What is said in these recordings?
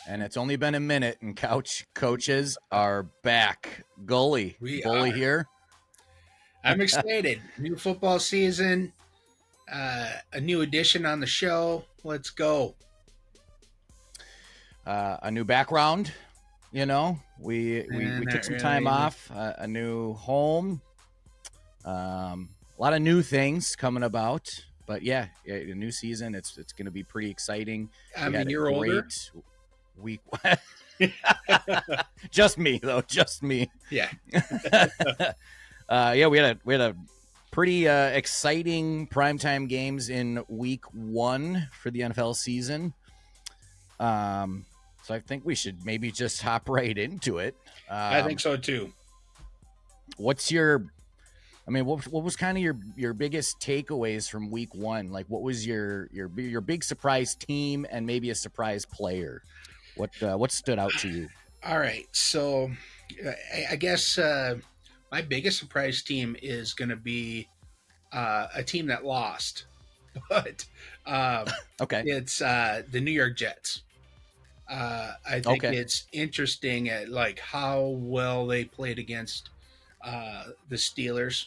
and it's only been a minute, and Kouch Coaches are back. Bully here. I'm excited. New football season, a new addition on the show. Let's go. A new background. We took some time off. A new home. A lot of new things coming about. But yeah, a new season. It's going to be pretty exciting. I mean, you're older. Week. Just me though. Just me. Yeah. We had a pretty exciting primetime games in week 1 for the NFL season. So I think we should maybe just hop right into it. I think so too. What was kind of your biggest takeaways from week 1? Like, what was your big surprise team and maybe a surprise player? What stood out to you? All right, so I guess my biggest surprise team is going to be a team that lost, but okay, it's the New York Jets. I think it's interesting at like how well they played against the Steelers.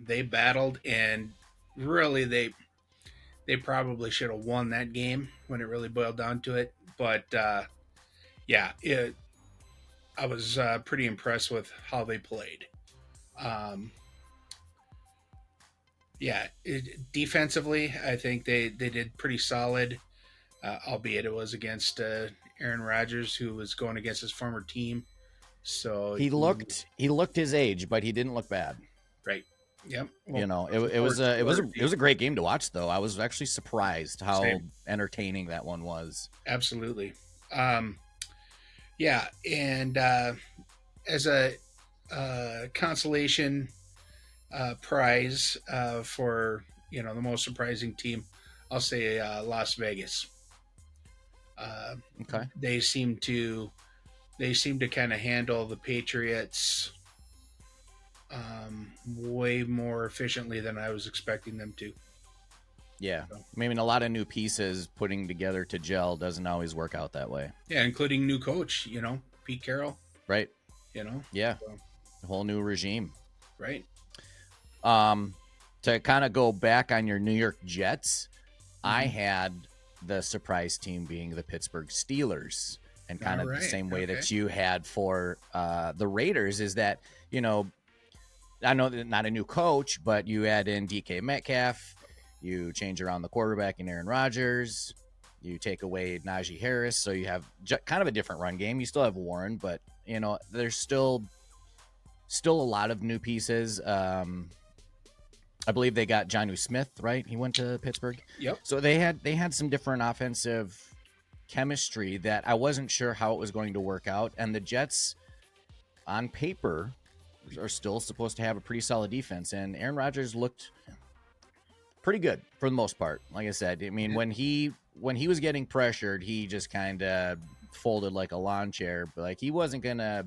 They battled, and really they probably should have won that game when it really boiled down to it. But I was pretty impressed with how they played. Defensively, I think they did pretty solid, albeit it was against Aaron Rodgers, who was going against his former team. So he looked his age, but he didn't look bad. Right. Yep. Well, it was a great game to watch, though. I was actually surprised how entertaining that one was. Absolutely. And as a consolation prize for the most surprising team, I'll say Las Vegas. Okay. They seem to kind of handle the Patriots way more efficiently than I was expecting them to. Yeah. So. I mean, a lot of new pieces putting together to gel doesn't always work out that way. Yeah, including new coach, Pete Carroll. Right. Yeah. So. A whole new regime. Right. To kind of go back on your New York Jets, I had the surprise team being the Pittsburgh Steelers. And kind of the same way that you had for the Raiders is that, I know that not a new coach, but you add in DK Metcalf, you change around the quarterback in Aaron Rodgers, you take away Najee Harris, so you have kind of a different run game. You still have Warren, but, there's still a lot of new pieces. I believe they got Jonnu Smith, right? He went to Pittsburgh. Yep. So they had some different offensive chemistry that I wasn't sure how it was going to work out, and the Jets on paper are still supposed to have a pretty solid defense, and Aaron Rodgers looked pretty good for the most part. Like I said, I mean, when he was getting pressured, he just kind of folded like a lawn chair, but like he wasn't gonna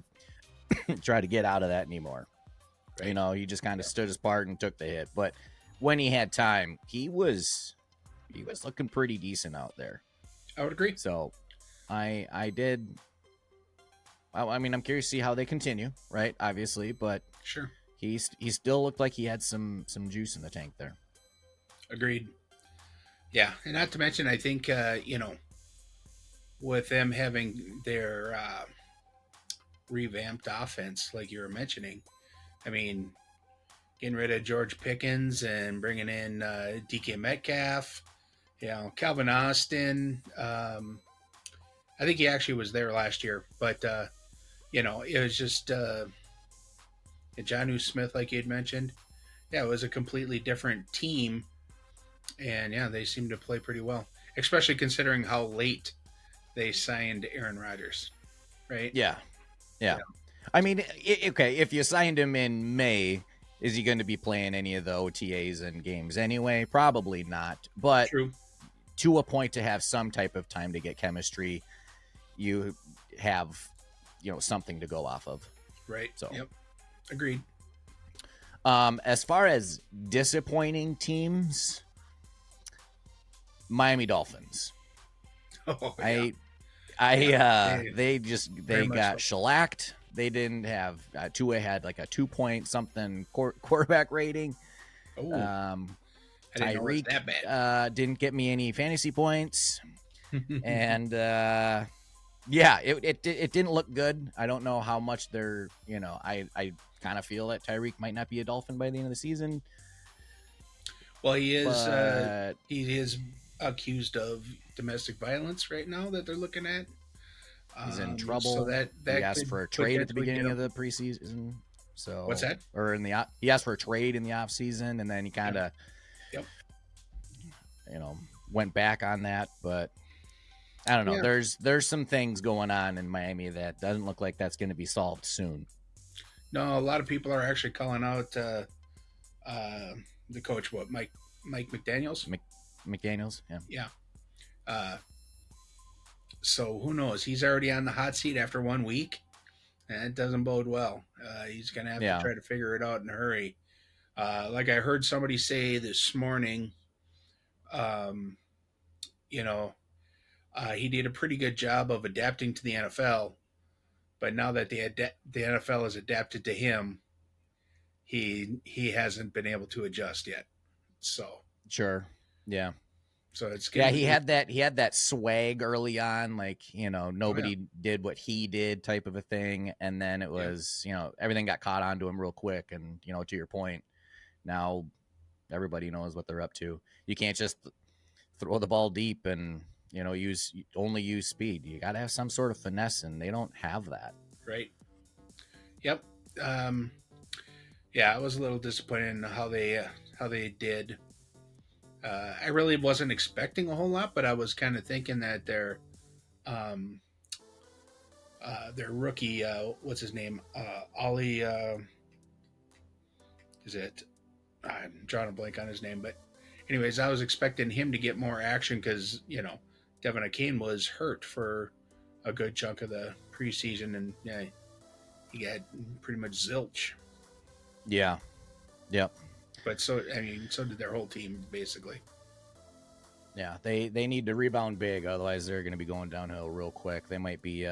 try to get out of that anymore. Right. He just kind of stood his part and took the hit, but when he had time, he was looking pretty decent out there. I would agree. So I did. I mean, I'm curious to see how they continue, right? Obviously, but sure, he still looked like he had some juice in the tank there. Agreed. Yeah, and not to mention, I think with them having their revamped offense, like you were mentioning, I mean, getting rid of George Pickens and bringing in DK Metcalf. Calvin Austin. I think he actually was there last year, but it was just Jonnu Smith, like you had mentioned. Yeah, it was a completely different team, and yeah, they seemed to play pretty well, especially considering how late they signed Aaron Rodgers, right? Yeah. I mean, okay, if you signed him in May, is he going to be playing any of the OTAs and games anyway? Probably not, but True. To a point to have some type of time to get chemistry, you have, something to go off of. Right. So, yep. Agreed. As far as disappointing teams, Miami Dolphins. Oh, yeah. They got shellacked. They didn't have Tua had like a 2-point something quarterback rating. Oh, I didn't know it was that Tyreek didn't get me any fantasy points, and yeah, it didn't look good. I don't know how much they're I kind of feel that Tyreek might not be a Dolphin by the end of the season. Well, he is accused of domestic violence right now that they're looking at. He's in trouble. So that he asked for a trade at the beginning of the preseason. So what's that? Or he asked for a trade in the off season, and then he kind of, went back on that. But I don't know. Yeah. There's some things going on in Miami that doesn't look like that's going to be solved soon. No, a lot of people are actually calling out the coach. What, Mike McDaniels? McDaniels, yeah. So who knows? He's already on the hot seat after 1 week, and it doesn't bode well. He's going to have to try to figure it out in a hurry. Like I heard somebody say this morning, he did a pretty good job of adapting to the NFL, but now that the NFL has adapted to him, he hasn't been able to adjust yet. So sure, yeah. So it's he had that swag early on, like nobody did what he did type of a thing, and then it was everything got caught onto him real quick, and to your point, now everybody knows what they're up to. You can't just throw the ball deep and use speed. You got to have some sort of finesse, and they don't have that. Right. Yep. I was a little disappointed in how they did. I really wasn't expecting a whole lot, but I was kind of thinking that their rookie, what's his name, Ollie, is it? I'm drawing a blank on his name, but anyways, I was expecting him to get more action because Devin Akane was hurt for a good chunk of the preseason, and he got pretty much zilch. Yeah. Yep. But so did their whole team, basically. Yeah, they need to rebound big, otherwise they're going to be going downhill real quick. They might be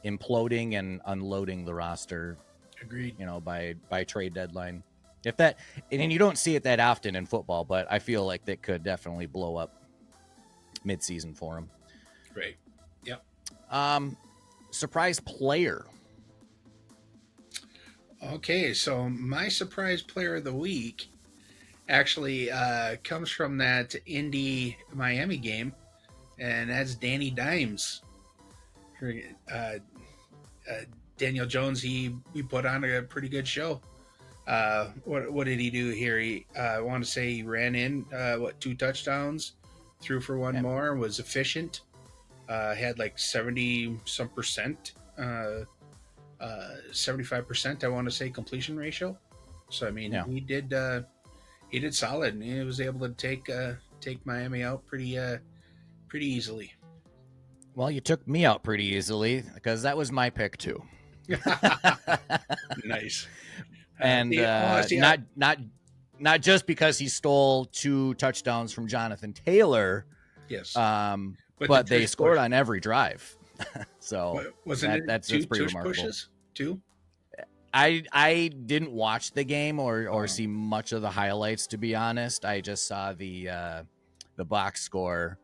imploding and unloading the roster. Agreed. By trade deadline. If that, and you don't see it that often in football, but I feel like that could definitely blow up mid-season for them. Right. Yep. Surprise player. Okay, so my surprise player of the week actually comes from that Indy Miami game, and that's Danny Dimes. Daniel Jones, he put on a pretty good show. What did he do here? I want to say he ran in 2 touchdowns, threw for one more, was efficient, had like 70 some percent. 75%, I want to say, completion ratio. So he did solid, and he was able to take Miami out pretty easily. Well, you took me out pretty easily because that was my pick too. Nice. And not just because he stole 2 touchdowns from Jonathan Taylor. Yes. But they scored on every drive. So that's pretty remarkable. Pushes too? I didn't watch the game or see much of the highlights, to be honest. I just saw the box score,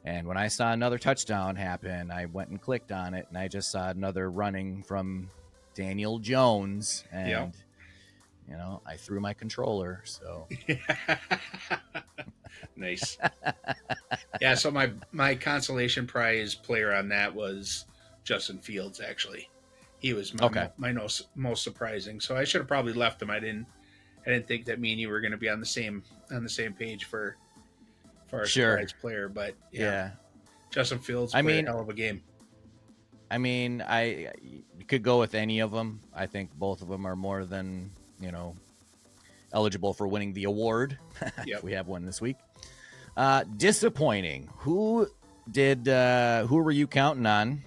and when I saw another touchdown happen, I went and clicked on it, and I just saw another running from Daniel Jones, and I threw my controller. So nice. Yeah, so my consolation prize player on that was Justin Fields. Actually, he was my most surprising. So I should have probably left him. I didn't think that me and you were going to be on the same page for our surprise player. But yeah, Justin Fields played a hell of a game. You could go with any of them. I think both of them are more than eligible for winning the award. Yep. We have one this week. Disappointing. Who were you counting on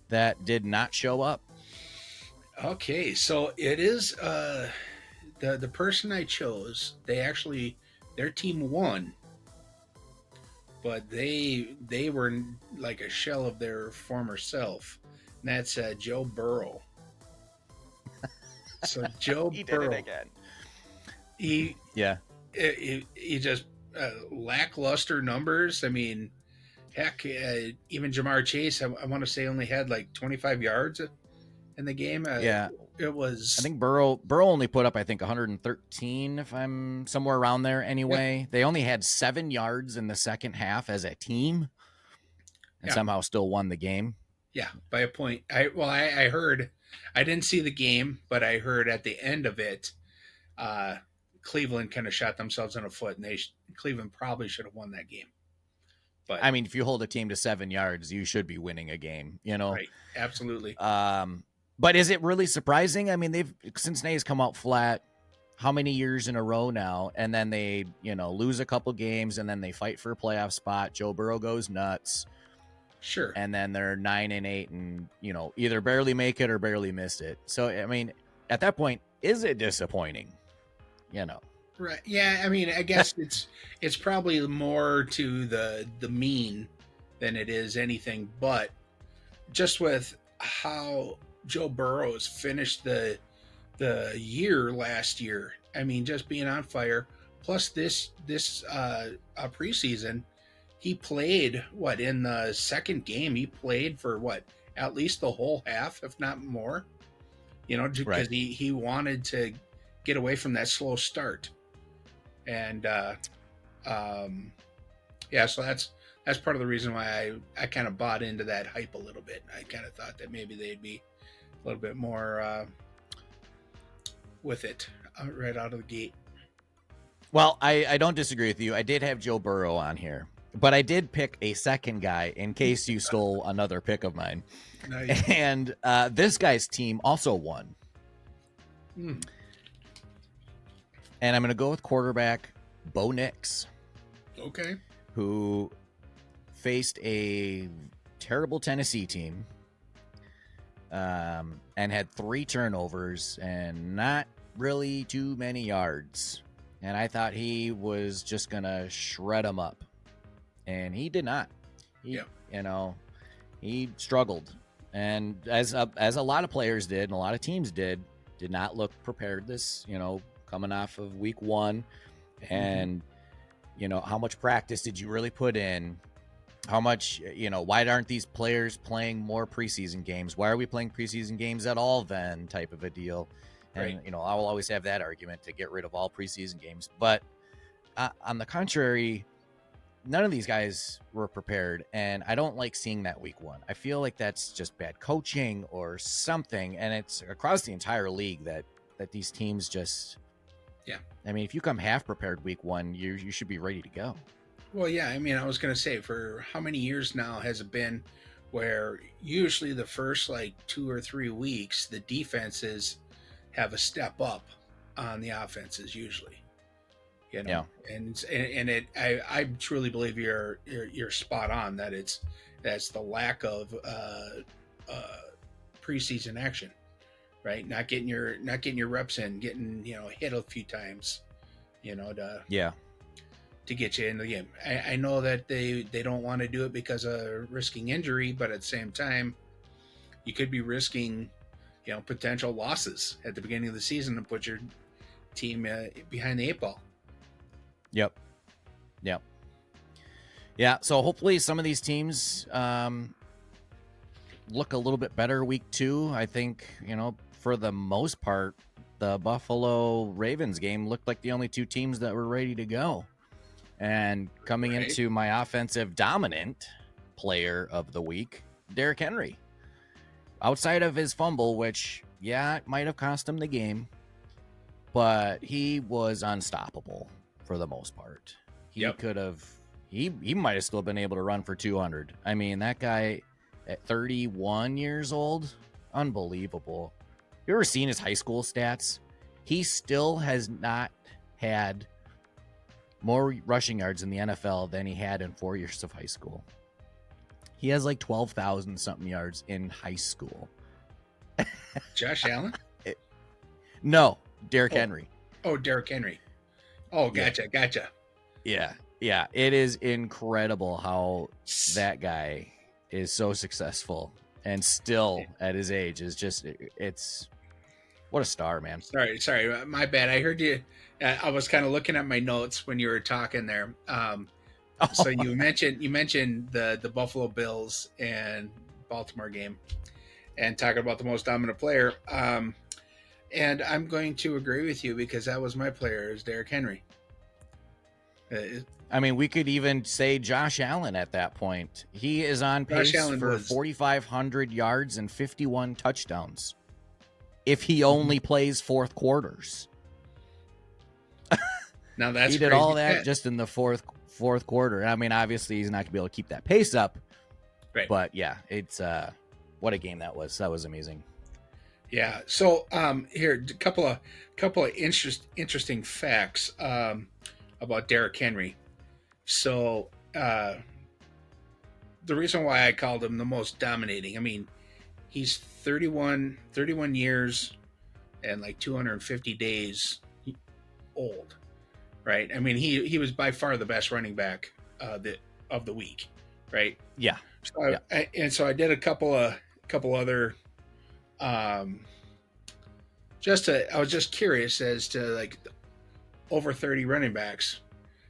that did not show up? Okay, so it is the person I chose. Their team won, but they were like a shell of their former self. And that's Joe Burrow. So Joe He did it Burrow, again. he Yeah. he just lackluster numbers. I mean, heck, even Jamar Chase, I want to say only had like 25 yards in the game. Yeah. It was. I think Burrow only put up, I think, 113, if I'm somewhere around there anyway. Yeah. They only had 7 yards in the second half as a team and Yeah. somehow still won the game. Yeah, by a point. I heard, I didn't see the game, but I heard at the end of it, uh, Cleveland kind of shot themselves in the foot, and Cleveland probably should have won that game. But I mean, if you hold a team to 7 yards, you should be winning a game, you know? right, absolutely. But is it really surprising? I mean, Cincinnati's come out flat how many years in a row now, and then they, lose a couple games, and then they fight for a playoff spot. Joe Burrow goes nuts. Sure. And then they're 9-8 and, either barely make it or barely miss it. So, I mean, at that point, is it disappointing? Right. Yeah, I mean, I guess it's probably more to the mean than it is anything, but just with how Joe Burrows finished the year last year, I mean, just being on fire. Plus this preseason, he played in the second game. He played for at least the whole half, if not more. Because right. he wanted to get away from that slow start, and so that's part of the reason why I kind of bought into that hype a little bit. I kind of thought that maybe they'd be a little bit more with it right out of the gate. Well, I don't disagree with you. I did have Joe Burrow on here, but I did pick a second guy in case you stole another pick of mine. Nice. And this guy's team also won. And I'm going to go with quarterback Bo Nix. Okay. Who faced a terrible Tennessee team and had 3 turnovers and not really too many yards. And I thought he was just going to shred them up. And he did not. He struggled. And as a lot of players did and a lot of teams did not look prepared this, coming off of week 1. And, how much practice did you really put in? How much, why aren't these players playing more preseason games? Why are we playing preseason games at all then, type of a deal? And, right. I will always have that argument to get rid of all preseason games. But on the contrary, none of these guys were prepared. And I don't like seeing that week 1. I feel like that's just bad coaching or something. And it's across the entire league that these teams just, I mean, if you come half prepared week 1, you should be ready to go. Well, yeah, I mean, I was going to say, for how many years now has it been where usually the first 2 or 3 weeks, the defenses have a step up on the offenses usually, Yeah. and I truly believe you're spot on that that's the lack of preseason action, right? Not getting your reps in, getting hit a few times, to get you in the game. I know that they don't want to do it because of risking injury, but at the same time, you could be risking potential losses at the beginning of the season and put your team behind the 8 ball. Yep. Yeah. So hopefully some of these teams look a little bit better week 2. I think, for the most part, the Buffalo Ravens game looked like the only 2 teams that were ready to go. And coming into my offensive dominant player of the week, Derrick Henry. Outside of his fumble, which, it might have cost him the game, but he was unstoppable for the most part. He could have, he might have still been able to run for 200. I mean, that guy at 31 years old, unbelievable. You ever seen his high school stats? He still has not had more rushing yards in the NFL than he had in 4 years of high school. He has 12,000 something yards in high school. Josh Allen? No, Derrick Henry. Oh, Derrick Henry. Oh, gotcha. Yeah. Yeah, it is incredible how that guy is so successful and still at his age is just, it's what a star, man. Sorry, my bad. I heard you. I was kind of looking at my notes when you were talking there. So you mentioned the Buffalo Bills and Baltimore game, and talking about the most dominant player. And I'm going to agree with you because that was my player, is Derrick Henry. I mean, we could even say Josh Allen at that point. He is on pace for 4,500 yards and 51 touchdowns if he only plays fourth quarters. Now that's he did all that just in the fourth quarter. I mean, obviously he's not gonna be able to keep that pace up, right? But yeah, it's what a game that was. That was amazing. Yeah. So here a couple of interesting facts about Derrick Henry. So the reason why I called him the most dominating, I mean, he's 31 years and like 250 days old, right? I mean, he was by far the best running back of the week, right? Yeah. So I did a couple other I was just curious as to, like, over 30 running backs,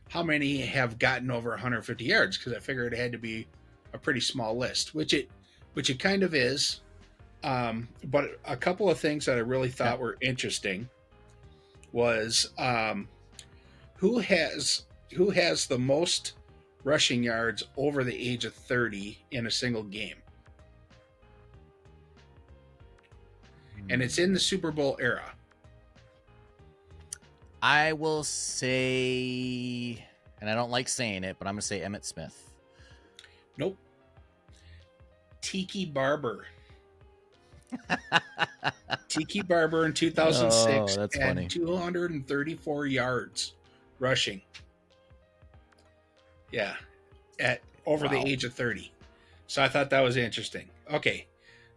how many have gotten over 150 yards, because I figured it had to be a pretty small list, which it kind of is. But a couple of things that I really thought were interesting was who has the most rushing yards over the age of 30 in a single game. And it's in the Super Bowl era. I will say, and I don't like saying it, but I'm going to say Emmitt Smith. Nope. Tiki Barber. Tiki Barber in 2006 that's had funny. 234 yards rushing. Yeah. At over the age of 30. So I thought that was interesting. Okay.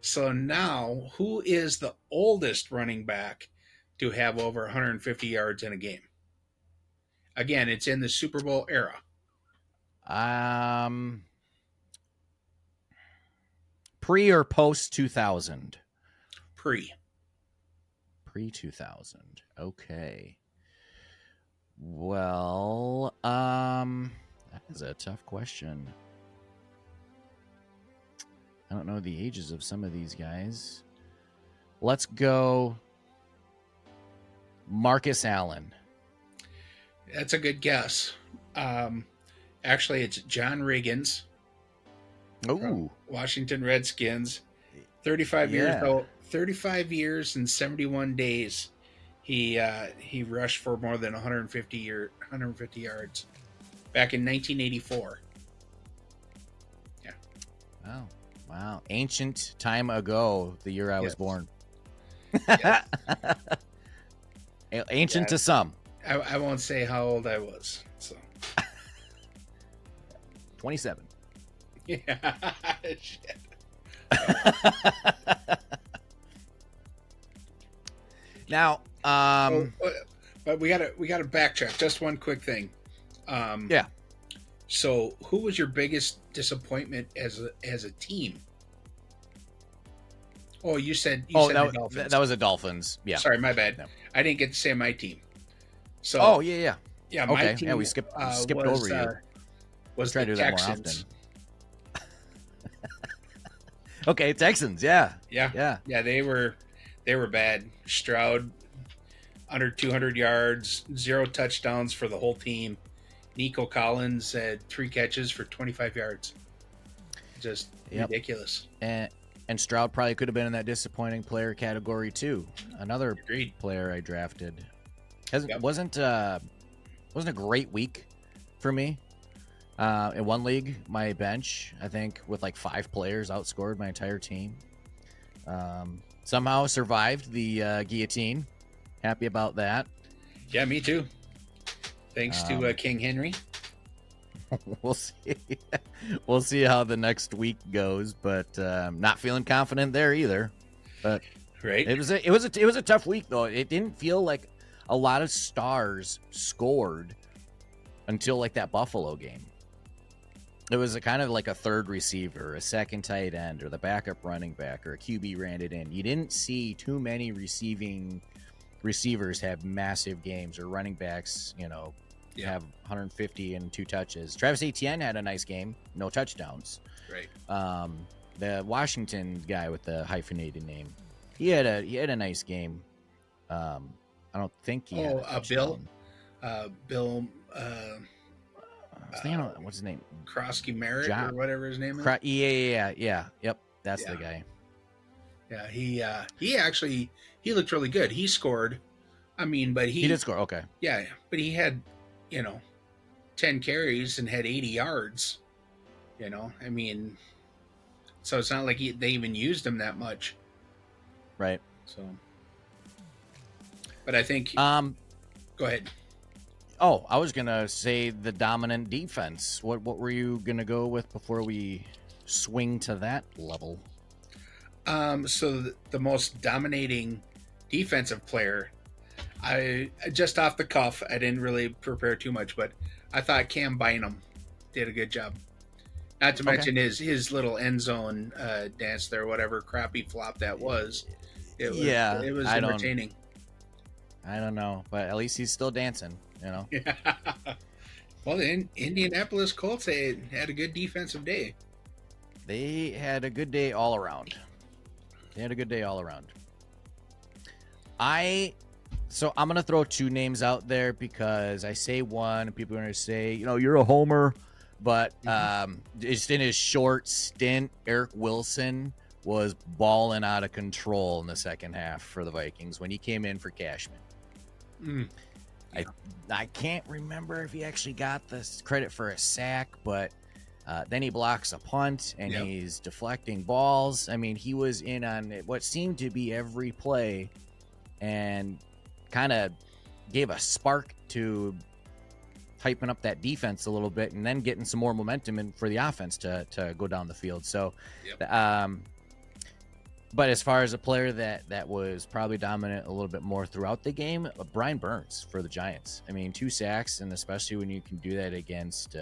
So now, who is the oldest running back to have over 150 yards in a game? Again, it's in the Super Bowl era. Pre or post 2000? Pre 2000. Okay. Well, that is a tough question. I don't know the ages of some of these guys. Let's go Marcus Allen. That's a good guess. Actually, it's John Riggins. Oh, Washington Redskins. 35 years old. 35 years and 71 days. He rushed for more than 150 yards back in 1984. Yeah. Wow. Ancient time ago, the year I was born. Ancient to some. I won't say how old I was. So 27. Yeah. Shit. Now, but we gotta backtrack. Just one quick thing. Yeah. So, who was your biggest disappointment as a team? Oh, you said the Dolphins. That was the Dolphins. Yeah. Sorry, my bad. No. I didn't get to say my team. So. Yeah. My team. Yeah, we skipped over you. Was try the to do Texans. That more often. Okay, Texans. Yeah. They were bad. Stroud under 200 yards, 0 touchdowns for the whole team. Nico Collins had 3 catches for 25 yards. Just ridiculous. And Stroud probably could have been in that disappointing player category too. Another player I drafted wasn't a great week for me. In one league, my bench, I think, with like 5 players, outscored my entire team. Somehow survived the guillotine. Happy about that. Yeah, me too. Thanks to King Henry. We'll see. We'll see how the next week goes, but not feeling confident there either. But it was a tough week though. It didn't feel like a lot of stars scored until like that Buffalo game. It was a kind of like a third receiver, a second tight end, or the backup running back, or a QB ran it in. You didn't see too many receivers have massive games, or running backs, have 150 and 2 touches. Travis Etienne had a nice game, no touchdowns. Right. The Washington guy with the hyphenated name, he had a nice game. I don't think he had a touchdown. Bill. What's his name? Krosky Merritt or whatever his name is. Yeah. Yep, that's the guy. Yeah, he looked really good. He scored. I mean, but he did score. Okay. Yeah, but he had 10 carries and had 80 yards. I mean, so it's not like they even used him that much. Right. So, but I think. Go ahead. Oh, I was gonna say the dominant defense. What were you gonna go with before we swing to that level? So the most dominating defensive player, I just off the cuff, I didn't really prepare too much, but I thought Cam Bynum did a good job. Not to mention his little end zone dance there, whatever crappy flop that was. It was entertaining. I don't know, but at least he's still dancing. Yeah. Well, the Indianapolis Colts had a good defensive day. They had a good day all around. So I'm going to throw 2 names out there because I say one, people are going to say, you're a homer. But just in his short stint, Eric Wilson was balling out of control in the second half for the Vikings when he came in for Cashman. Yeah. I can't remember if he actually got the credit for a sack, but then he blocks a punt and he's deflecting balls. I mean, he was in on what seemed to be every play and kind of gave a spark to hyping up that defense a little bit and then getting some more momentum for the offense to go down the field. So, but as far as a player that was probably dominant a little bit more throughout the game, Brian Burns for the Giants. I mean, 2 sacks, and especially when you can do that against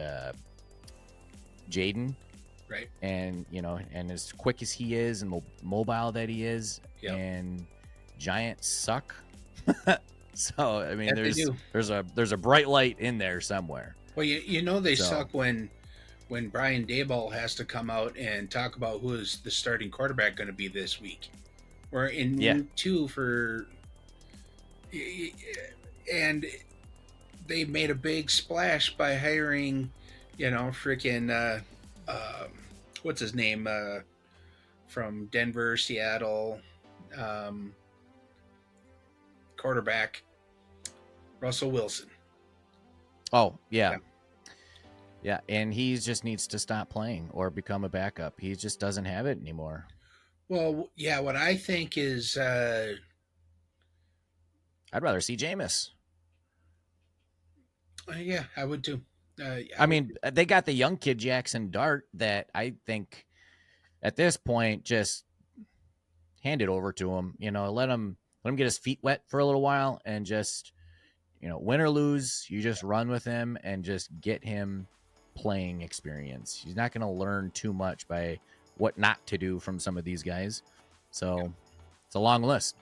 Jaden, right? And and as quick as he is and mobile that he is, and Giants suck. So I mean, there's a bright light in there somewhere. Well, they suck when Brian Daboll has to come out and talk about who is the starting quarterback going to be this week, or in week 2 and they made a big splash by hiring, freaking what's his name from Denver, Seattle, quarterback Russell Wilson. Oh yeah. Yeah, and he just needs to stop playing or become a backup. He just doesn't have it anymore. Well, yeah, what I think is I'd rather see Jameis. Yeah, I would too. I mean, they got the young kid Jackson Dart that I think at this point just hand it over to him. Let him get his feet wet for a little while and just win or lose, you just run with him and just get him playing experience. He's not going to learn too much by what not to do from some of these guys. So it's a long list.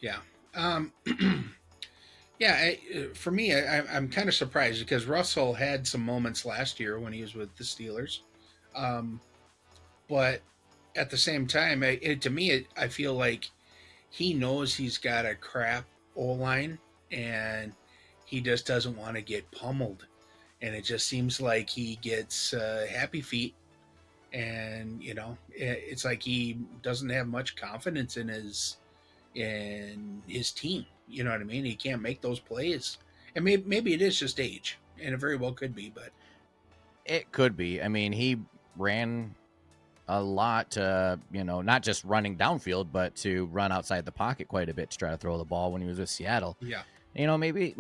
Yeah. For me, I'm kind of surprised because Russell had some moments last year when he was with the Steelers. But at the same time, I feel like he knows he's got a crap O-line and he just doesn't want to get pummeled. And it just seems like he gets happy feet. And, it's like he doesn't have much confidence in his team. You know what I mean? He can't make those plays. And maybe it is just age. And it very well could be, but. It could be. I mean, he ran a lot, not just running downfield, but to run outside the pocket quite a bit to try to throw the ball when he was with Seattle. Yeah. Maybe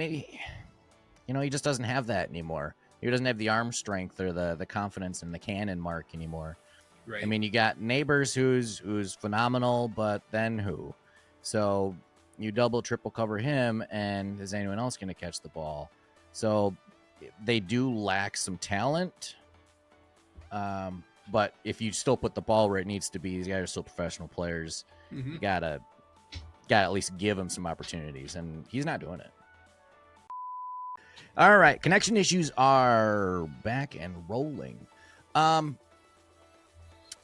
he just doesn't have that anymore. He doesn't have the arm strength or the confidence in the cannon mark anymore. Right. I mean, you got Neighbors who's phenomenal, but then who? So you double, triple cover him, and is anyone else going to catch the ball? So, they do lack some talent. But if you still put the ball where it needs to be, these guys are still professional players. Mm-hmm. You gotta at least give him some opportunities, and he's not doing it. All right, connection issues are back and rolling.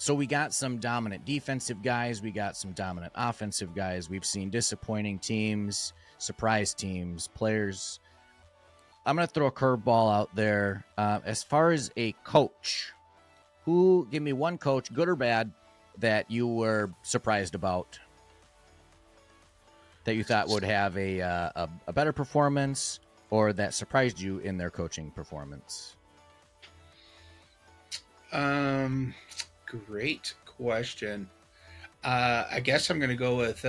So we got some dominant defensive guys. We got some dominant offensive guys. We've seen disappointing teams, surprise teams, players. I'm going to throw a curveball out there. As far as a coach, give me one coach, good or bad, that you were surprised about, that you thought would have a better performance, or that surprised you in their coaching performance? Great question. I guess I'm going to go with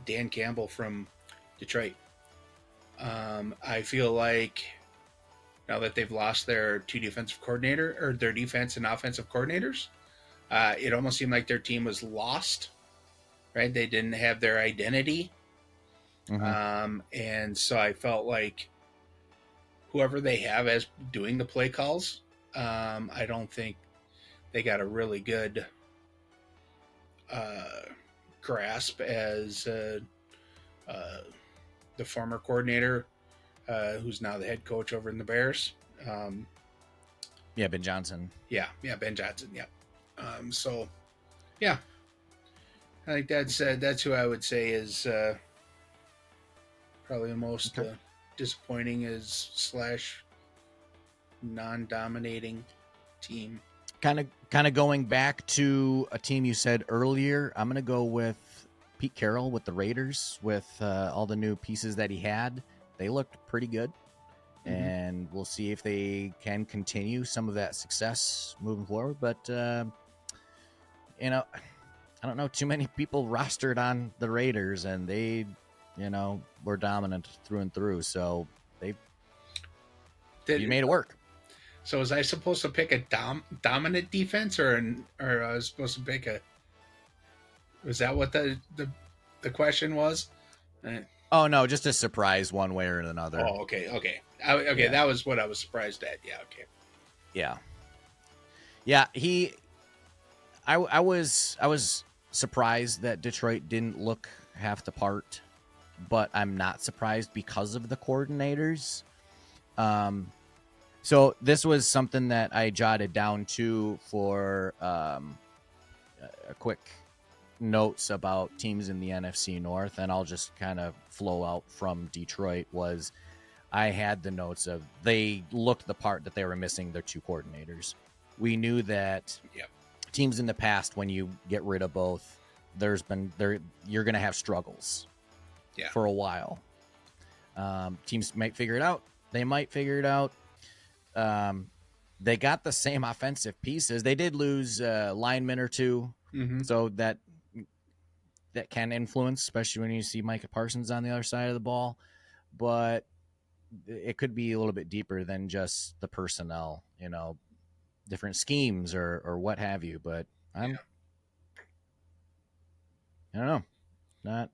Dan Campbell from Detroit. I feel like now that they've lost their two defensive coordinator, or their defense and offensive coordinators, it almost seemed like their team was lost. Right? They didn't have their identity. Mm-hmm. And so I felt like whoever they have as doing the play calls, I don't think they got a really good grasp as the former coordinator, who's now the head coach over in the Bears. Yeah, Ben Johnson. Yeah, Ben Johnson. Yeah. So, yeah, I think that's who I would say is probably the most disappointing is / non-dominating team. Kind of going back to a team you said earlier, I'm going to go with Pete Carroll with the Raiders. With all the new pieces that he had, they looked pretty good. Mm-hmm. And we'll see if they can continue some of that success moving forward. But, I don't know too many people rostered on the Raiders, and they, were dominant through and through. So you made it work. So was I supposed to pick a dominant defense, or I was supposed to pick a? Was that what the question was? Oh no, just a surprise one way or another. Oh, okay. Yeah. That was what I was surprised at. Yeah, okay. Yeah. I was surprised that Detroit didn't look half the part, but I'm not surprised because of the coordinators. So this was something that I jotted down too for a quick notes about teams in the NFC North, and I'll just kind of flow out from Detroit. Was I had the notes of they looked the part that they were missing their two coordinators. We knew that teams in the past, when you get rid of both, you're going to have struggles for a while. Teams might figure it out. They might figure it out. They got the same offensive pieces. They did lose a lineman or two, so that can influence, especially when you see Micah Parsons on the other side of the ball. But it could be a little bit deeper than just the personnel, different schemes or what have you. But I don't know. Not.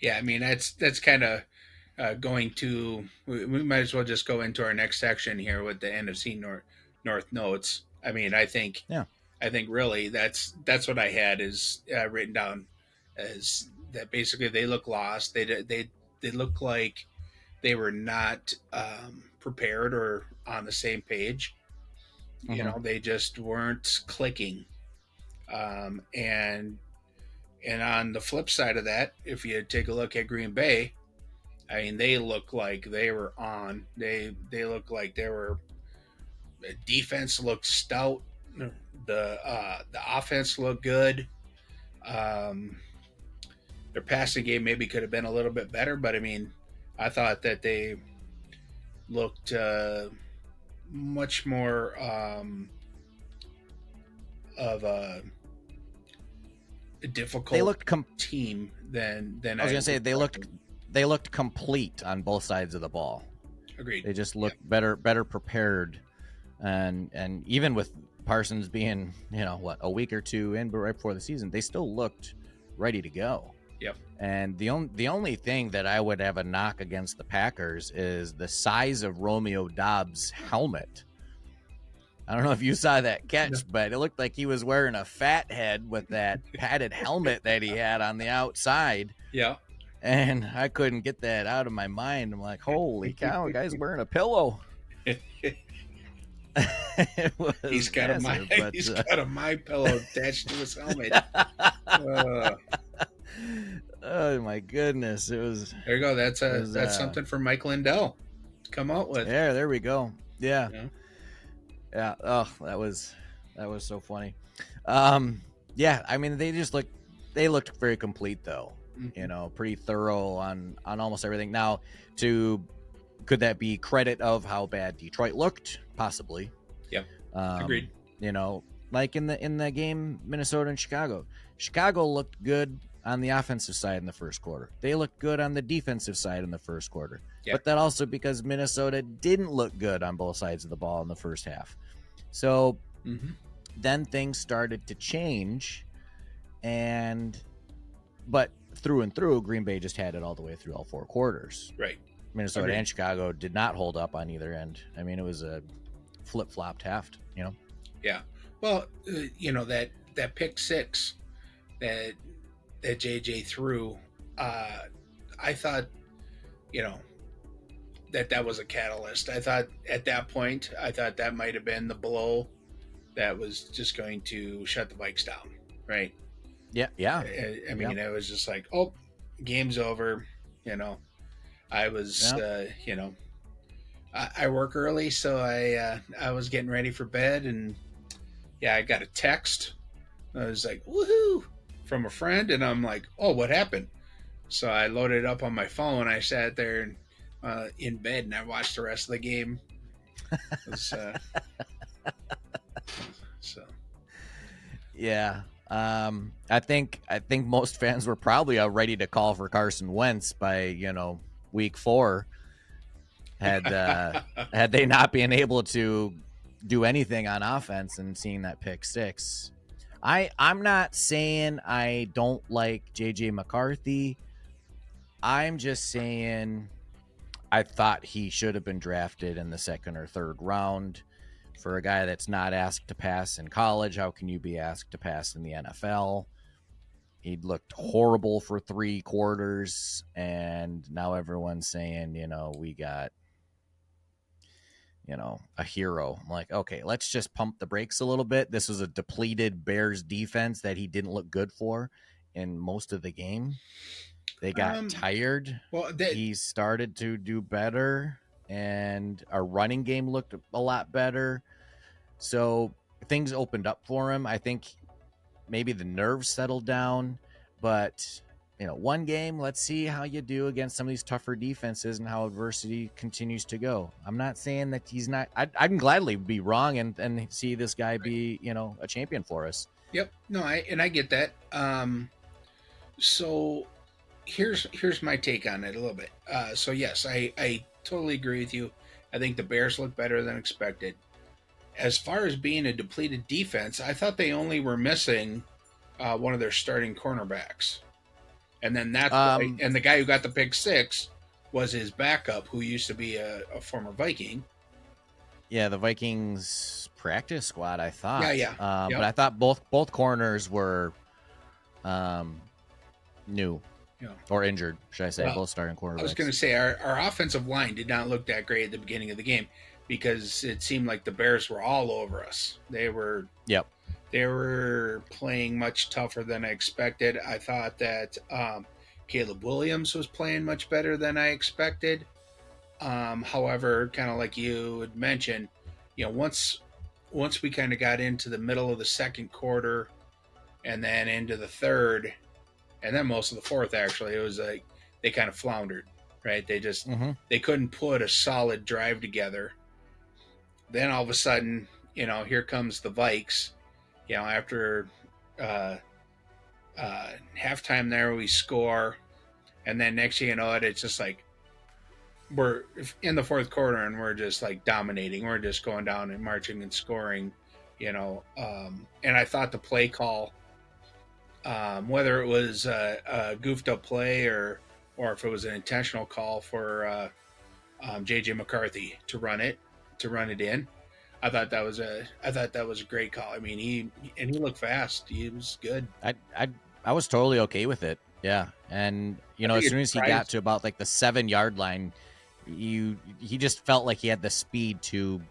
Yeah, I mean that's kind of going to. We might as well just go into our next section here with the NFC North notes. I mean, I think really that's what I had is written down as that. Basically, they look lost. They look like they were not prepared or on the same page. They just weren't clicking. And on the flip side of that, if you take a look at Green Bay, I mean, they look like they were on. They look like they were. The defense looked stout. The offense looked good. Their passing game maybe could have been a little bit better, but I mean, I thought that they looked much more of a difficult team than I was going to say they looked complete on both sides of the ball. Agreed. They just looked better prepared, and even with Parsons being a week or two in, but right before the season, they still looked ready to go. Yep. And the only thing that I would have a knock against the Packers is the size of Romeo Dobbs' helmet. I don't know if you saw that catch, but it looked like he was wearing a fat head with that padded helmet that he had on the outside. Yeah. And I couldn't get that out of my mind. I'm like, holy cow, the guy's wearing a pillow. It was massive, but he's got a My Pillow attached to his helmet. Oh my goodness! It was. There you go. That's something for Mike Lindell to come out with. Yeah, there we go. Yeah. Yeah. Oh, that was so funny. Yeah, I mean, they looked very complete though. Mm-hmm. You know, pretty thorough on almost everything. Now, could that be credit of how bad Detroit looked? Possibly. Yep. Agreed. You know, like in the game Minnesota and Chicago. Chicago looked good on the offensive side in the first quarter. They looked good on the defensive side in the first quarter. Yep. But that also because Minnesota didn't look good on both sides of the ball in the first half. So then things started to change, but through and through, Green Bay just had it all the way through all four quarters. Right. Minnesota and Chicago did not hold up on either end. I mean, it was a flip-flopped half, you know? Yeah. Well, you know, that pick six that JJ threw, I thought, you know, that was a catalyst. I thought at that point, that might have been the blow that was just going to shut the Vikes down, right? Yeah, yeah. I mean, it was just like, oh, game's over, you know. I was, you know, I work early, so I was getting ready for bed, and yeah, I got a text. I was like, woohoo, from a friend, and I'm like, oh, what happened? So I loaded it up on my phone. I sat there in bed, and I watched the rest of the game. So, yeah. I think most fans were probably ready to call for Carson Wentz by, you know, week 4. Had they not been able to do anything on offense and seeing that pick six. I'm not saying I don't like JJ McCarthy. I'm just saying I thought he should have been drafted in the second or third round. For a guy that's not asked to pass in college, how can you be asked to pass in the NFL? He looked horrible for 3 quarters, and now everyone's saying, you know, we got, you know, a hero. I'm like, okay, let's just pump the brakes a little bit. This was a depleted Bears defense that he didn't look good for in most of the game. They got tired. Well, he started to do better, and our running game looked a lot better. So things opened up for him. I think maybe the nerves settled down, but you know, one game, let's see how you do against some of these tougher defenses and how adversity continues to go. I'm not saying that he's not. I can gladly be wrong and see this guy be, you know, a champion for us. Yep. No, I get that. So here's my take on it a little bit. So yes, I totally agree with you. I think the Bears look better than expected. As far as being a depleted defense, I thought they only were missing one of their starting cornerbacks. And then that's and the guy who got the pick six was his backup, who used to be a former Viking. Yeah, the Vikings practice squad, I thought. Yeah. Yep. But I thought both corners were new or injured, should I say, both starting cornerbacks. I was going to say our offensive line did not look that great at the beginning of the game because it seemed like the Bears were all over us. They were playing much tougher than I expected. I thought that Caleb Williams was playing much better than I expected. However, kind of like you had mentioned, you know, once we kind of got into the middle of the second quarter and then into the third and then most of the fourth, actually, it was like they kind of floundered, right? They just they couldn't put a solid drive together. Then all of a sudden, you know, here comes the Vikes. You know, after halftime there, we score. And then next thing you know, it's just like we're in the fourth quarter and we're just like dominating. We're just going down and marching and scoring, you know. And I thought the play call Whether it was a goofed up play or if it was an intentional call for JJ McCarthy to run it in. I thought that was a great call. I mean, he looked fast. He was good. I was totally okay with it. Yeah, and I as think it soon as he got surprised. to about like the 7 yard line, he just felt like he had the speed to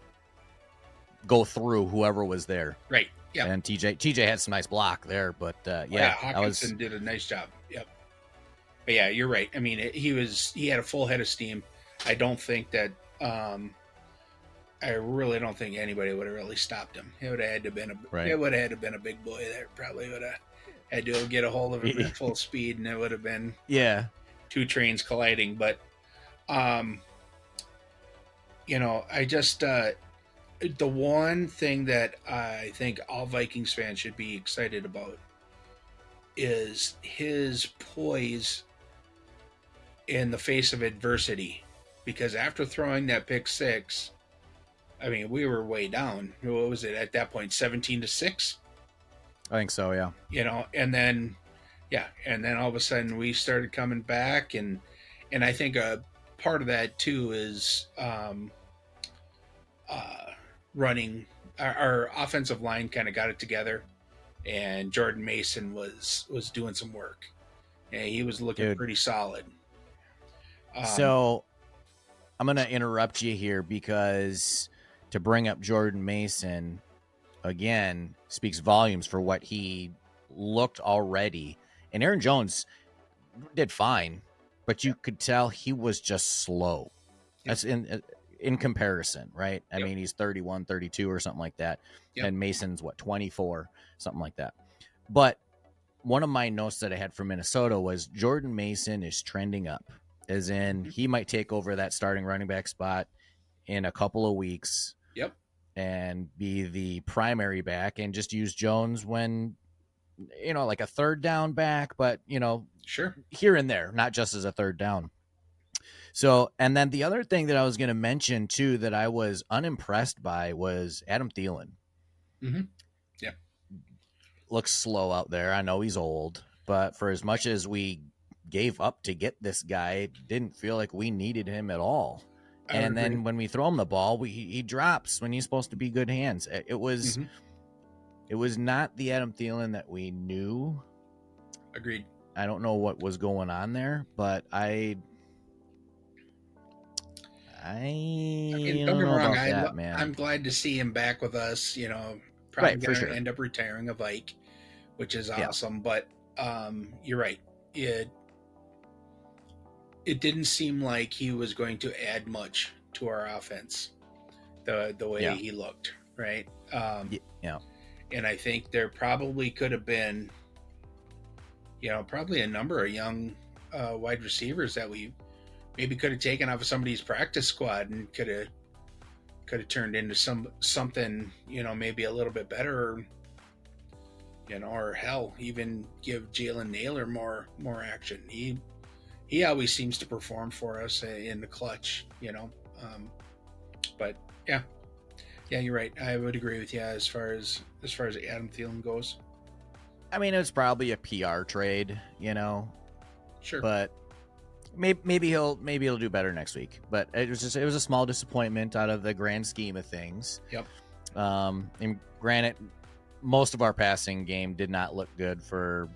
go through whoever was there. Right. Yep. And TJ had some nice block there, but Oh, yeah, yeah, I was Hawkinson did a nice job. Yep. But yeah, you're right. I mean, he had a full head of steam. I don't think that I really don't think anybody would have really stopped him. It would have had to been right. it would have had to been a big boy that probably would have had to get a hold of him at full speed, and it would have been Yeah, two trains colliding. But um, I just the one thing that I think all Vikings fans should be excited about is his poise in the face of adversity. Because after throwing that pick six, I mean, we were way down. What was it at that point? 17-6. I think so. Yeah. And then and then all of a sudden we started coming back, and I think a part of that too is running. Our offensive line kind of got it together, and Jordan Mason was doing some work, and he was looking Dude. pretty solid. So I'm gonna interrupt you here because to bring up Jordan Mason again speaks volumes for what he looked already. And Aaron Jones did fine, but you could tell he was just slow. That's in comparison, right? I mean, he's 31, 32 or something like that. And Mason's 24, something like that. But one of my notes that I had from Minnesota was Jordan Mason is trending up, as in he might take over that starting running back spot in a couple of weeks. Yep. And be the primary back and just use Jones when, like a third down back, but, Sure. here and there, not just as a third down. So, and then the other thing that I was going to mention too that I was unimpressed by was Adam Thielen. Mm-hmm. Yeah. Looks slow out there. I know he's old, but for as much as we gave up to get this guy, didn't feel like we needed him at all. And then when we throw him the ball, he drops when he's supposed to be good hands. It was not the Adam Thielen that we knew. Agreed. I don't know what was going on there, but I mean, don't know about that, man. I'm glad to see him back with us. Probably right, going to end up retiring a Vike, which is awesome. Yeah. But you're right. It didn't seem like he was going to add much to our offense, the way he looked, right? Yeah. And I think there probably could have been, probably a number of young wide receivers that we maybe could have taken off of somebody's practice squad and could have turned into something, maybe a little bit better, or hell, even give Jalen Naylor more action. He always seems to perform for us in the clutch, but yeah, you're right. I would agree with you as far as Adam Thielen goes. I mean, it's probably a PR trade, Sure, but maybe he'll do better next week. But it was a small disappointment out of the grand scheme of things. Yep. And granted, most of our passing game did not look good for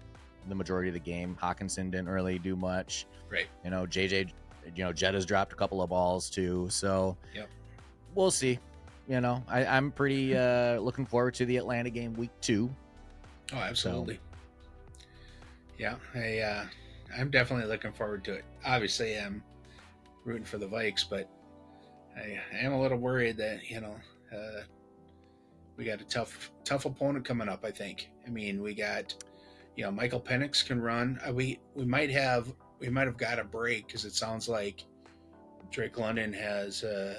the majority of the game. Hawkinson didn't really do much. Right. JJ, Jetta's dropped a couple of balls too. So we'll see. I'm pretty looking forward to the Atlanta game week 2. Oh, absolutely. So. Yeah, I'm definitely looking forward to it. Obviously, I'm rooting for the Vikes, but I am a little worried that we got a tough opponent coming up. I think. I mean, we got Michael Penix can run. We might have got a break because it sounds like Drake London has an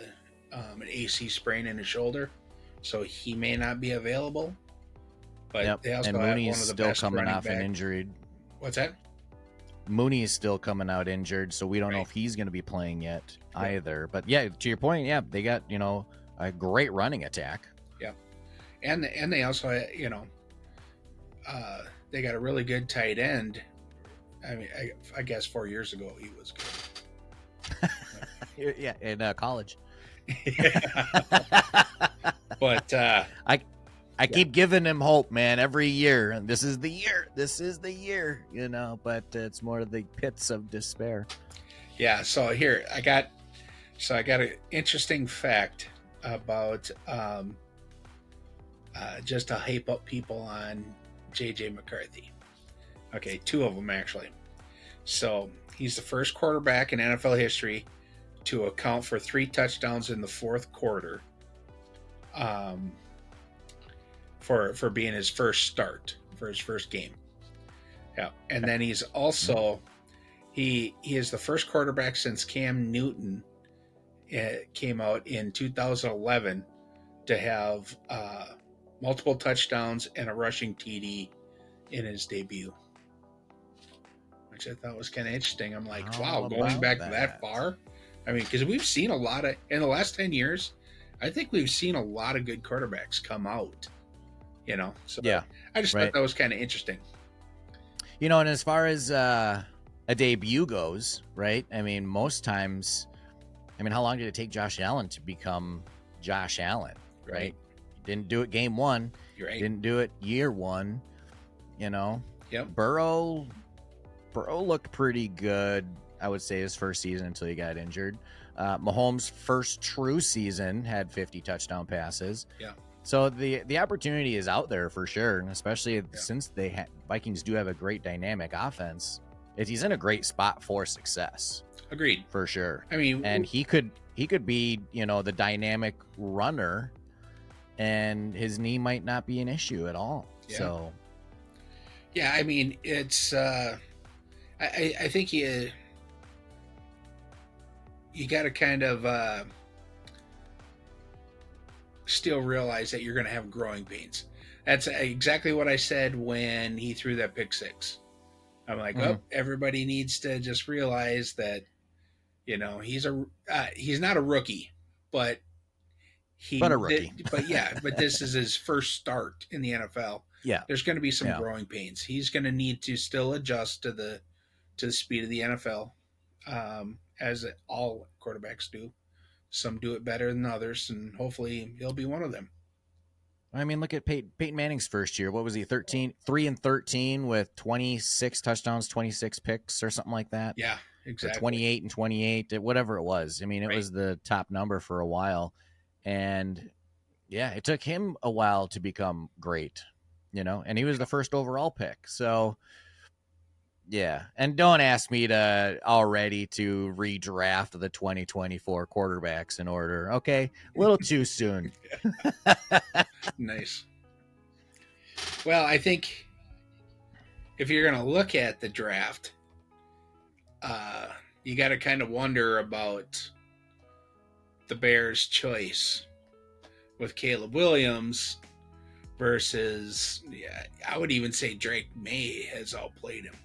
AC sprain in his shoulder, so he may not be available. But they also and have Mooney's one of the still best coming off back. an injury. What's that? Mooney is still coming out injured, so we don't know if he's going to be playing yet either. But yeah, to your point, they got a great running attack. Yeah, and they also they got a really good tight end. I mean, I guess 4 years ago he was good. Yeah, in college. But I keep giving him hope, man, every year. And this is the year. This is the year, you know. But it's more of the pits of despair. Yeah. So here I got an interesting fact about just to hype up people on J.J. McCarthy. Okay, 2 of them actually. So he's the first quarterback in NFL history to account for 3 touchdowns in the fourth quarter. For being his first start, for his first game. Yeah, and then he's also he is the first quarterback since Cam Newton came out in 2011 to have multiple touchdowns and a rushing TD in his debut, which I thought was kind of interesting. I'm like, wow, going back that far. I mean, because we've seen a lot of in the last 10 years. I think we've seen a lot of good quarterbacks come out. You know, so yeah, I just thought that was kind of interesting. You know, and as far as a debut goes, right? I mean, most times, how long did it take Josh Allen to become Josh Allen, right? Didn't do it game 1. You're right. Didn't do it year 1, you know? Yep. Burrow looked pretty good, I would say, his first season until he got injured. Mahomes' first true season had 50 touchdown passes. Yeah. So the opportunity is out there for sure, and especially since Vikings do have a great dynamic offense. He's in a great spot for success. Agreed, for sure. I mean, and he could be, you know, the dynamic runner, and his knee might not be an issue at all. Yeah. So, yeah, I mean, it's I think you got to kind of still realize that you're going to have growing pains. That's exactly what I said when he threw that pick 6. I'm like, oh, everybody needs to just realize that, you know, he's not a rookie, but a rookie. But this is his first start in the NFL. Yeah, there's going to be some growing pains. He's going to need to still adjust to the speed of the NFL, as all quarterbacks do. Some do it better than others, and hopefully he'll be one of them. I mean, look at Peyton Manning's first year. What was he, 3-13 with 26 touchdowns, 26 picks or something like that? Yeah, exactly. Or 28, whatever it was. I mean, it was the top number for a while. And, yeah, it took him a while to become great, you know, and he was the first overall pick. So, yeah, and don't ask me to redraft the 2024 quarterbacks in order. Okay, a little too soon. Nice. Well, I think if you're going to look at the draft, you got to kind of wonder about the Bears' choice with Caleb Williams versus, I would even say Drake May has outplayed him.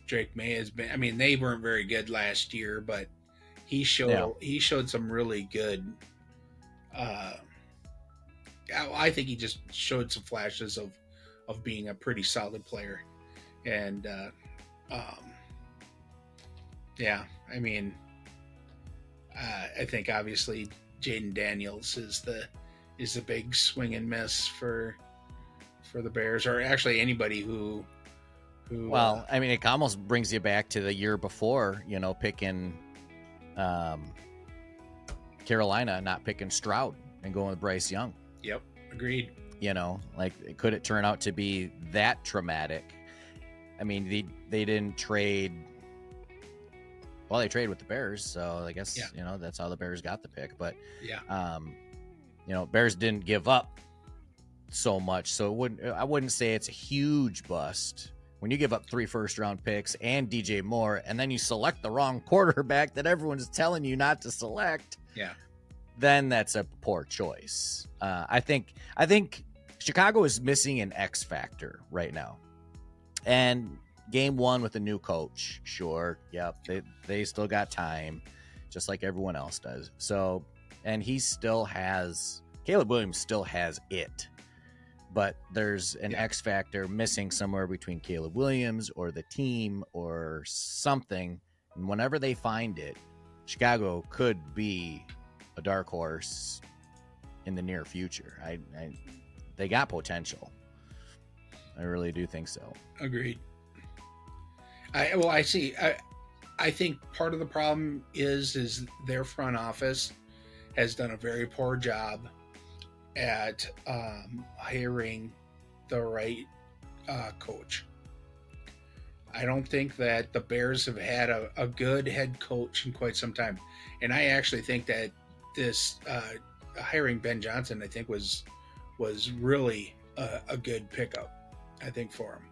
Drake May has been, I mean, they weren't very good last year, but he showed some really good, I think he just showed some flashes of being a pretty solid player. And, I mean, I think obviously Jaden Daniels is the big swing and miss for the Bears, or actually anybody who well, I mean, it almost brings you back to the year before, you know, picking Carolina, not picking Stroud and going with Bryce Young. Yep, agreed. You know, like, could it turn out to be that traumatic? I mean, they didn't trade. Well, they traded with the Bears, so I guess, you know, that's how the Bears got the pick. But, you know, Bears didn't give up so much, so I wouldn't say it's a huge bust. When you give up 3 first-round picks and DJ Moore, and then you select the wrong quarterback that everyone's telling you not to select, then that's a poor choice. I think Chicago is missing an X factor right now. And game 1 with a new coach, sure, yep, they still got time, just like everyone else does. So, and Caleb Williams still has it. but there's an X factor missing somewhere between Caleb Williams or the team or something. And whenever they find it, Chicago could be a dark horse in the near future. They got potential. I really do think so. Agreed. I see. I think part of the problem is their front office has done a very poor job at hiring the right coach. I don't think that the Bears have had a good head coach in quite some time, and I actually think that this hiring Ben Johnson, I think, was really a good pickup. I think for him,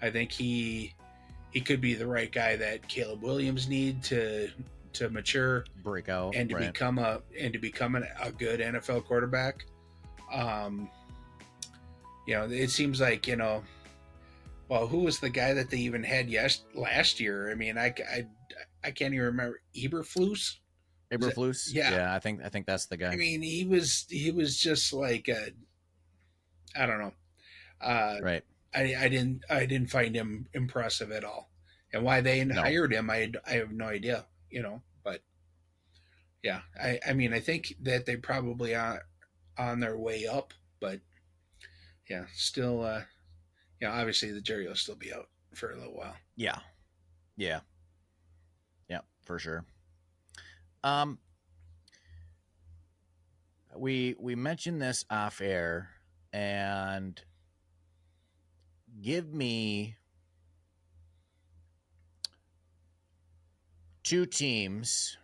I think he could be the right guy that Caleb Williams need to mature, break out, and to become a good NFL quarterback. It seems like, well, who was the guy that they even had last year? I mean, I can't even remember. Eberflus. Yeah, I think that's the guy. I mean, he was just like I don't know. Right. I didn't find him impressive at all, and why they hired him, I have no idea. But yeah, I mean, I think that they probably are on their way up, but yeah, still, obviously the jury will still be out for a little while. Yeah, for sure. We mentioned this off air, and give me two teams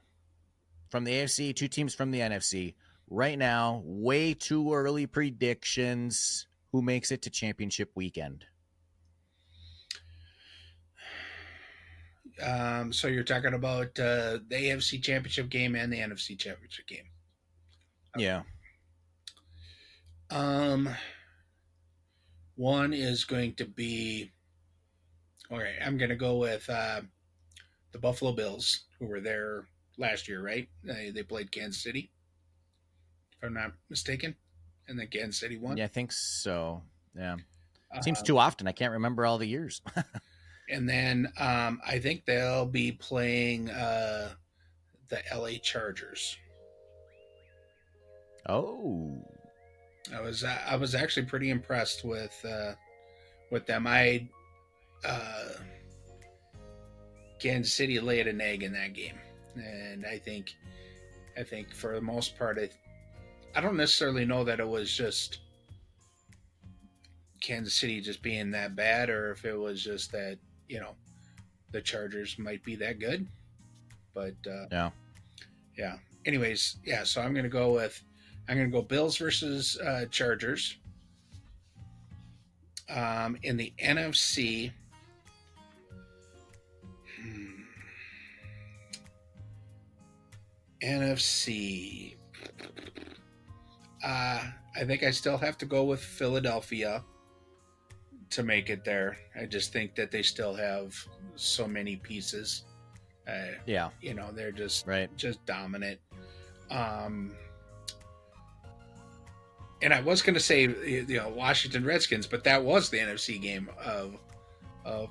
from the AFC, two teams from the NFC. Right now, way too early predictions. Who makes it to championship weekend? So you're talking about the AFC championship game and the NFC championship game. Okay. Yeah. One is going to be, all right, I'm going to go with the Buffalo Bills, who were there last year, right? They played Kansas City, if I'm not mistaken, and then Kansas City won. Yeah, I think so. Yeah. Seems too often. I can't remember all the years. And then I think they'll be playing the LA Chargers. Oh. I was actually pretty impressed with them. Kansas City laid an egg in that game, and I think for the most part, I don't necessarily know that it was just Kansas City just being that bad, or if it was just that the Chargers might be that good. But yeah. Anyways, yeah. So I'm gonna go Bills versus Chargers. In the NFC, I think I still have to go with Philadelphia to make it there. I just think that they still have so many pieces. They're just dominant. And I was going to say, Washington Redskins, but that was the NFC game of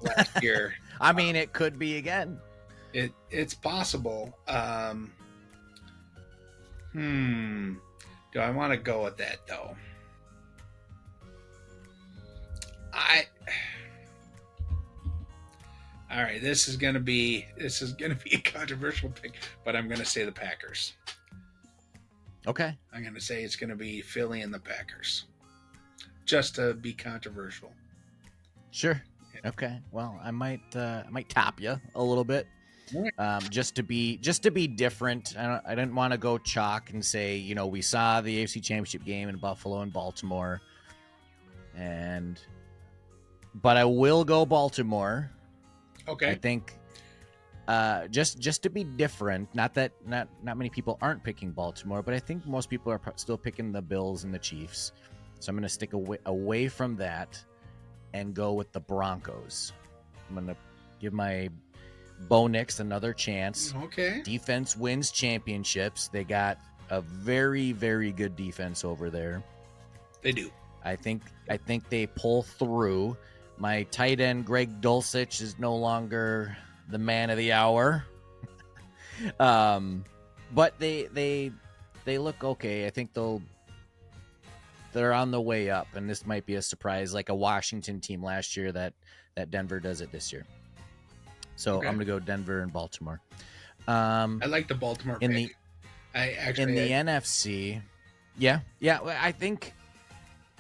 last year. I mean, it could be again. It's possible. Do I want to go with that though? All right, this is gonna be a controversial pick, but I'm gonna say the Packers. Okay. I'm gonna say it's gonna be Philly and the Packers, just to be controversial. Sure. Okay. Well, I might top you a little bit, just to be different. I didn't want to go chalk and say, we saw the AFC Championship game in Buffalo and Baltimore, but I will go Baltimore. Okay. I think just to be different. Not that not many people aren't picking Baltimore, but I think most people are still picking the Bills and the Chiefs. So I'm going to stick away from that and go with the Broncos. I'm going to give my Bo Nix another chance. Okay. Defense wins championships. They got a very, very good defense over there. They do. I think they pull through. My tight end Greg Dulcich is no longer the man of the hour. But they look okay. I think they're on the way up, and this might be a surprise, like a Washington team last year that Denver does it this year. So I'm gonna go Denver and Baltimore. I like the Baltimore pick. The NFC. Yeah.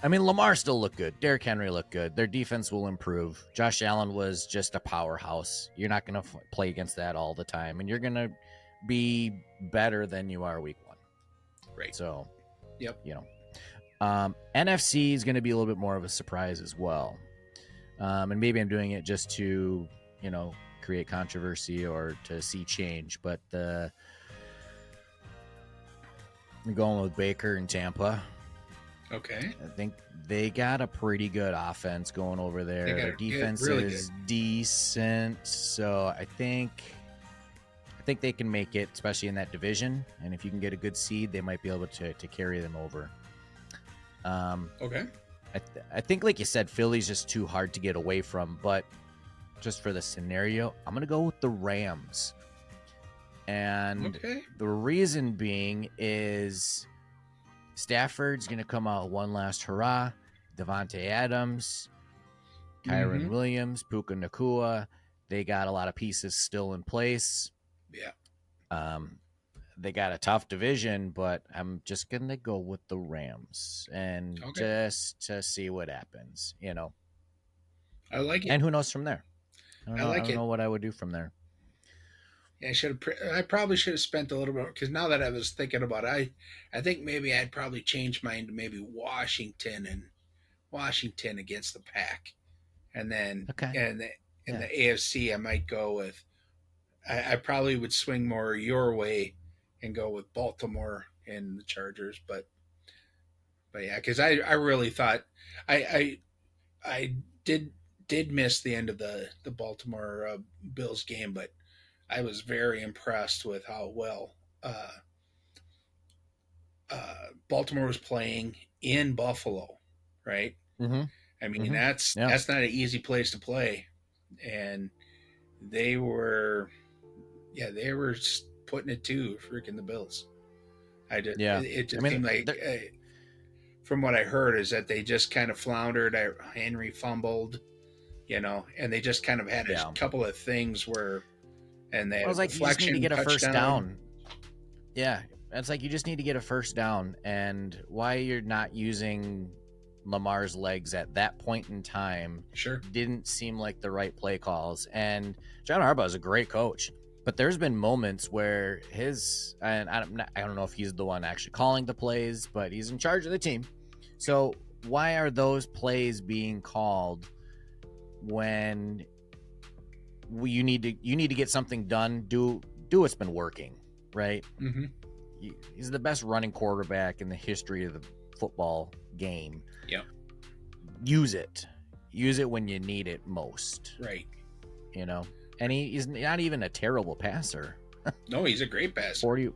I mean, Lamar still looked good. Derrick Henry looked good. Their defense will improve. Josh Allen was just a powerhouse. You're not going to play against that all the time, and you're going to be better than you are week 1. Right. So, yep. NFC is going to be a little bit more of a surprise as well. And maybe I'm doing it just to, create controversy or to see change. But I'm going with Baker in Tampa. Okay. I think they got a pretty good offense going over there. Their defense is decent, so I think they can make it, especially in that division. And if you can get a good seed, they might be able to carry them over. Okay. I think, like you said, Philly's just too hard to get away from. But just for the scenario, I'm gonna go with the Rams. And the reason being is Stafford's going to come out one last hurrah. Devontae Adams, Kyron Williams, Puka Nacua. They got a lot of pieces still in place. Yeah. They got a tough division, but I'm just going to go with the Rams and just to see what happens, I like it. And who knows from there? I don't know what I would do from there. Yeah, I probably should have spent a little bit, because now that I was thinking about it, I think maybe I'd probably change mine to maybe Washington against the Pack, and then in the AFC I might go with I probably would swing more your way and go with Baltimore and the Chargers, but yeah, because I really thought I did miss the end of the Baltimore Bills game, but I was very impressed with how well Baltimore was playing in Buffalo, right? Mm-hmm. I mean, that's not an easy place to play, and they were putting it to freaking the Bills. It just seemed like, from what I heard, is that they just kind of floundered. Henry fumbled, and they just kind of had a couple of things where. And they was like, you just need to get a first down. Yeah, it's like you just need to get a first down. And why you're not using Lamar's legs at that point in time didn't seem like the right play calls. And John Harbaugh is a great coach, but there's been moments where and I don't know if he's the one actually calling the plays, but he's in charge of the team. So why are those plays being called when you need to get something done? Do what's been working, right? Mm-hmm. He's the best running quarterback in the history of the football game. Yeah. Use it when you need it most, right? And he's not even a terrible passer. No, he's a great passer.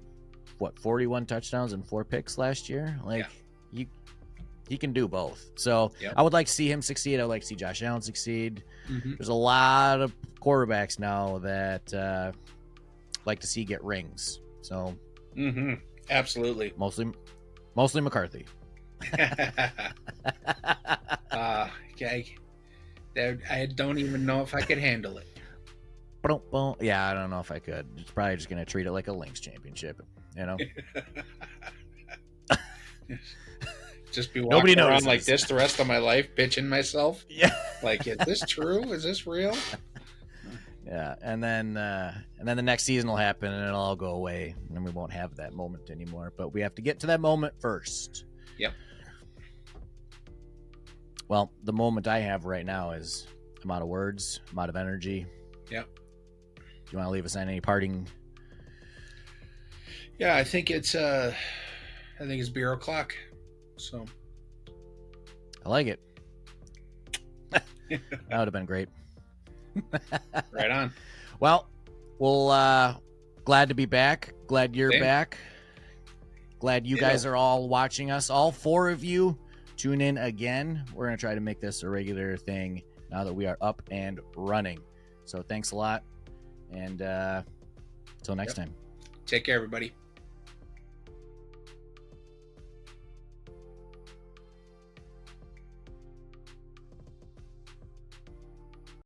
41 touchdowns and 4 picks last year. He can do both. So I would like to see him succeed. I would like to see Josh Allen succeed. Mm-hmm. There's a lot of quarterbacks now that like to see get rings. So absolutely. Mostly McCarthy. I don't even know if I could handle it. Yeah, I don't know if I could. It's probably just going to treat it like a Lynx championship, Just be walking around like this the rest of my life, bitching myself. Yeah. Like, is this true? Is this real? Yeah, and then the next season will happen, and it'll all go away, and then we won't have that moment anymore. But we have to get to that moment first. Yep. Well, the moment I have right now is I'm out of words, I'm out of energy. Yep. Do you want to leave us on any parting? Yeah, I think it's beer o'clock. So I like it. That would have been great. Right on. Well, glad to be back. Glad you're back. Glad you guys are all watching us. All 4 of you tune in again. We're going to try to make this a regular thing now that we are up and running. So thanks a lot. And until next time. Take care, everybody.